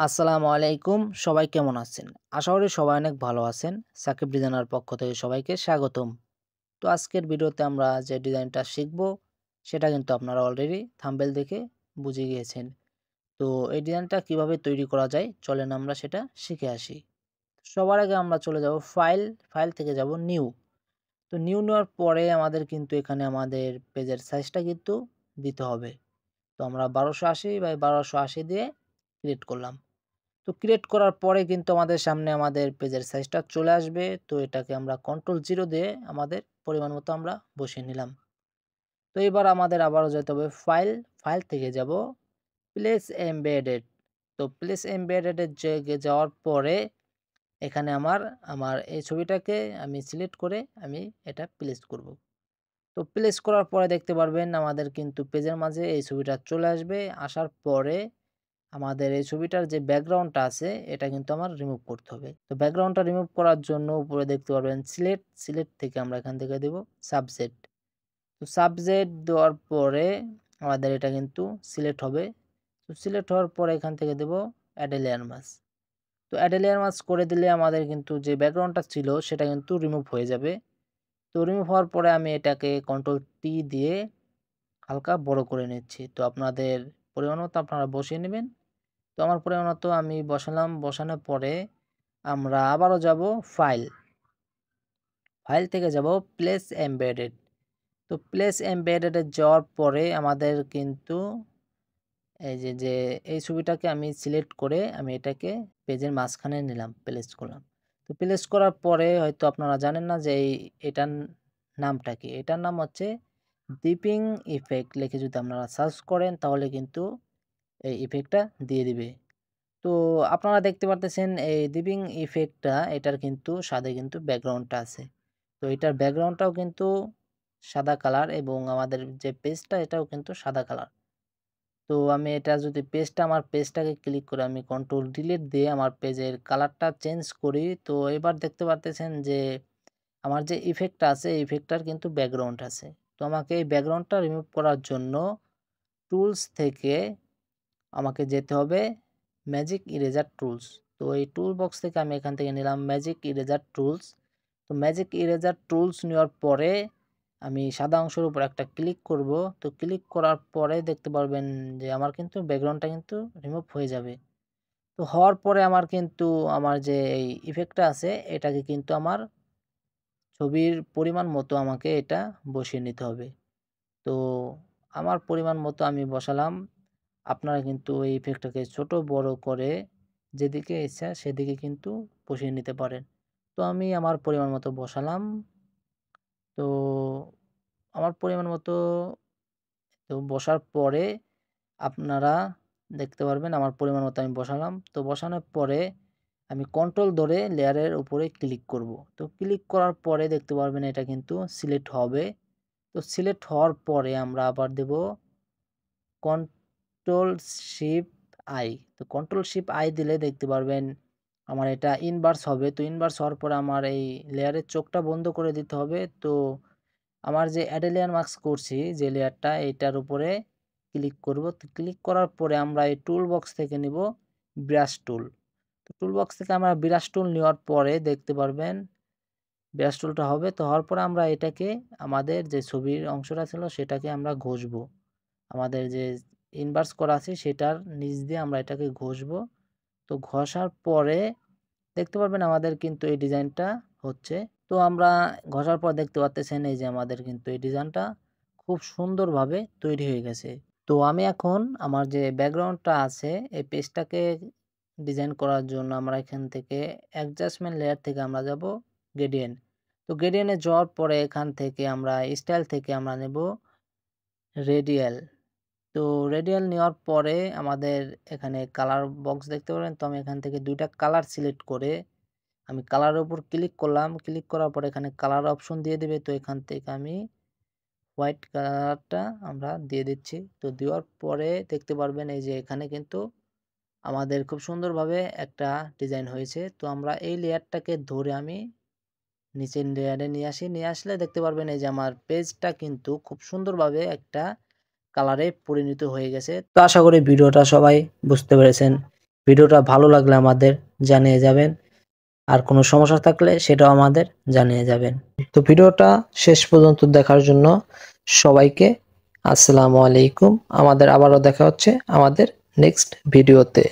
আসসালামু আলাইকুম। সবাই কেমন আছেন? আশা করি সবাই অনেক ভালো আছেন। সাকিব ডিজাইনার পক্ষ থেকে সবাইকে স্বাগতম। তো আজকের ভিডিওতে আমরা যে ডিজাইনটা শিখব সেটা কিন্তু আপনারা অলরেডি থাম্বনেল দেখে বুঝে গিয়েছেন। তো এই ডিজাইনটা কিভাবে তৈরি করা যায় চলেন আমরা সেটা শিখে আসি। সবার আগে আমরা চলে যাব ফাইল থেকে যাব নিউ। তো নিউ নেওয়ার পরে আমাদের কিন্তু এখানে আমাদের পেজের সাইজটা কিন্তু দিতে হবে। তো আমরা 1280 দিয়ে ক্রিয়েট করলাম। তো ক্রিয়েট করার পরে কিন্তু আমাদের সামনে আমাদের পেজের সাইজটা চলে আসবে। তো এটাকে আমরা কন্ট্রোল 0 দিয়ে আমাদের পরিমাণ মতো আমরা বসিয়ে নিলাম। তো এবার আমাদের আবারও যেতে হবে ফাইল থেকে যাব প্লেস এমবেডেড। তো প্লেস এমবেডেড এর যাওয়ার পরে এখানে আমার এই ছবিটাকে আমি সিলেক্ট করে আমি এটা প্লেস করব। তো প্লেস করার পরে দেখতে পারবেন আমাদের কিন্তু পেজের মাঝে এই ছবিটা চলে আসবে। আসার পরে আমাদের এই ছবিটার যে ব্যাকগ্রাউন্ডটা আছে এটা কিন্তু আমার রিমুভ করতে হবে। তো ব্যাকগ্রাউন্ডটা রিমুভ করার জন্য উপরে দেখতে পারবেন সিলেক্ট থেকে আমরা এখান থেকে দেব সাবজেক্ট। তো সাবজেক্ট দেওয়ার পরে আমাদের এটা কিন্তু সিলেক্ট হবে। তো সিলেক্ট হওয়ার পরে এখান থেকে দেব অ্যাড এ লেয়ার মাস্ক। তো অ্যাড এ লেয়ার মাস্ক করে দিলে আমাদের কিন্তু যে ব্যাকগ্রাউন্ডটা ছিল সেটা কিন্তু রিমুভ হয়ে যাবে। তো রিমুভ হওয়ার পরে আমি এটাকে কন্ট্রোল-T দিয়ে হালকা বড় করে নিচ্ছি। তো আপনাদের পরিমাণ মতো আপনারা বসিয়ে নেবেন। তো আমার পরিমাণ মতো আমি বসালাম। বসানোর পরে আমরা আবারও যাব ফাইল। ফাইল থেকে যাব প্লেস এমবেডেড। তো প্লেস এমবেডেড এ যাওয়ার পরে আমাদের কিন্তু এই যে এই ছবিটাকে আমি সিলেক্ট করে আমি এটাকে পেজের মাঝখানে নিলাম, প্লেস করলাম। তো প্লেস করার পরে হয়তো আপনারা জানেন না যে এটার নামটা কি? এটার নাম হচ্ছে ডিপিং ইফেক্ট লিখে যদি আপনারা সার্চ করেন তাহলে কিন্তু এই ইফেক্টটা দিয়ে দিবে। তো আপনারা দেখতে পারতেছেন এই ডিপিং ইফেক্টটা এটার কিন্তু সাথে কিন্তু ব্যাকগ্রাউন্ডটা আছে। তো এটার ব্যাকগ্রাউন্ডটাও কিন্তু সাদা কালার এবং আমাদের যে পেজটা এটাও কিন্তু সাদা কালার। তো আমি এটা যদি আমার পেজটাকে ক্লিক করে আমি কন্ট্রোল ডিলিট দিয়ে আমার পেজের কালারটা চেঞ্জ করি। তো এবার দেখতে পারতেছেন যে আমার যে ইফেক্টটা আছে এই ইফেক্টটার কিন্তু ব্যাকগ্রাউন্ড আছে। তো আমাকে এই ব্যাকগ্রাউন্ডটা রিমুভ করার জন্য টুলস থেকে আমাকে যেতে হবে ম্যাজিক ইরেজার টুলস। তো এই টুল বক্স থেকে আমি এখান থেকে নিলাম ম্যাজিক ইরেজার টুলস। তো ম্যাজিক ইরেজার টুলস নেওয়ার পরে আমি সাদা অংশের উপর একটা ক্লিক করব। তো ক্লিক করার পরে দেখতে পারবেন যে আমার কিন্তু ব্যাকগ্রাউন্ডটা কিন্তু রিমুভ হয়ে যাবে। তো হওয়ার পরে আমার কিন্তু আমার যে এই ইফেক্টটা আছে এটাকে কিন্তু আমার ছবির পরিমাণ মতো আমাকে এটা বসিয়ে নিতে হবে। তো আমার পরিমাণ মতো আমি বসালাম। আপনারা কিন্তু এই ইফেক্টটাকে ছোট বড় করে যেদিকে ইচ্ছা সেদিকে কিন্তু বসিয়ে নিতে পারেন। তো আমি আমার পরিমাণ মতো বসালাম। তো আমার পরিমাণ মতো বসার পরে আপনারা দেখতে পারবেন আমার পরিমাণ মতো আমি বসালাম। তো বসানোর পরে আমি কন্ট্রোল ধরে লেয়ারের উপরে ক্লিক করব। তো ক্লিক করার পরে দেখতে পারবেন এটা কিন্তু সিলেক্ট হবে। তো সিলেক্ট হওয়ার পরে আমরা আবার দেব কন্ট্রোল শিফট আই। তো কন্ট্রোল শিফট আই দিলে দেখতে পারবেন আমার এটা ইনভার্স হবে। তো ইনভার্স হওয়ার পরে আমার এই লেয়ারের চোখটা বন্ধ করে দিতে হবে। তো আমার যে অ্যাড এ লেয়ার মাস্ক করছি যে লেয়ারটা এইটার উপরে ক্লিক করব। তো ক্লিক করার পরে আমরা এই টুল বক্স থেকে নিব ব্রাশ টুল। তো টুল বক্স থেকে আমরা ব্রাশ টুল নেওয়ার পরে দেখতে পারবেন ব্রাশ টুলটা হবে। তো হওয়ার পরে আমরা এটাকে আমাদের যে ছবির অংশটা ছিল সেটাকে আমরা ঘষবো। আমাদের যে ইনভার্স করা আছে সেটার নিচ দিয়ে আমরা এটাকে ঘষবো। তো ঘষার পরে দেখতে পারবেন আমাদের কিন্তু এই ডিজাইনটা হচ্ছে। তো আমরা ঘষার পর দেখতে পারতেছেন এই যে আমাদের কিন্তু এই ডিজাইনটা খুব সুন্দরভাবে তৈরি হয়ে গেছে। তো আমি এখন আমার যে ব্যাকগ্রাউন্ডটা আছে এই পেজটাকে ডিজাইন করার জন্য আমরা এখান থেকে অ্যাডজাস্টমেন্ট লেয়ার থেকে আমরা যাব গ্রেডিয়েন্ট। তো গ্রেডিয়েন্টে যাওয়ার পরে এখান থেকে আমরা স্টাইল থেকে আমরা নেব রেডিয়াল। তো রেডিয়াল নেওয়ার পরে আমাদের এখানে কালার বক্স দেখতে পারেন। তো আমি এখান থেকে 2টা কালার সিলেক্ট করে আমি কালারের উপর ক্লিক করলাম। ক্লিক করার পরে এখানে কালার অপশন দিয়ে দিবে। তো এখান থেকে আমি হোয়াইট কালারটা আমরা দিয়ে দিচ্ছি। তো দেওয়ার পরে দেখতে পারবেন এই যে এখানে কিন্তু আমাদের খুব সুন্দরভাবে একটা ডিজাইন হয়েছে। তো আমরা এই লেয়ারটাকে ধরে আমি নিচের লেয়ারে নিয়ে আসি। নিয়ে আসলে দেখতে পারবেন এই যে আমার পেজটা কিন্তু খুব সুন্দরভাবে একটা কালারে পরিণত হয়ে গেছে। তো আশা করি ভিডিওটা সবাই বুঝতে পেরেছেন। ভিডিওটা ভালো লাগলে আমাদের জানিয়ে যাবেন, আর কোনো সমস্যা থাকলে সেটাও আমাদের জানিয়ে যাবেন। তো ভিডিওটা শেষ পর্যন্ত দেখার জন্য সবাইকে আসসালামু আলাইকুম। আমাদের আবারও দেখা হচ্ছে আমাদের নেক্সট ভিডিওতে।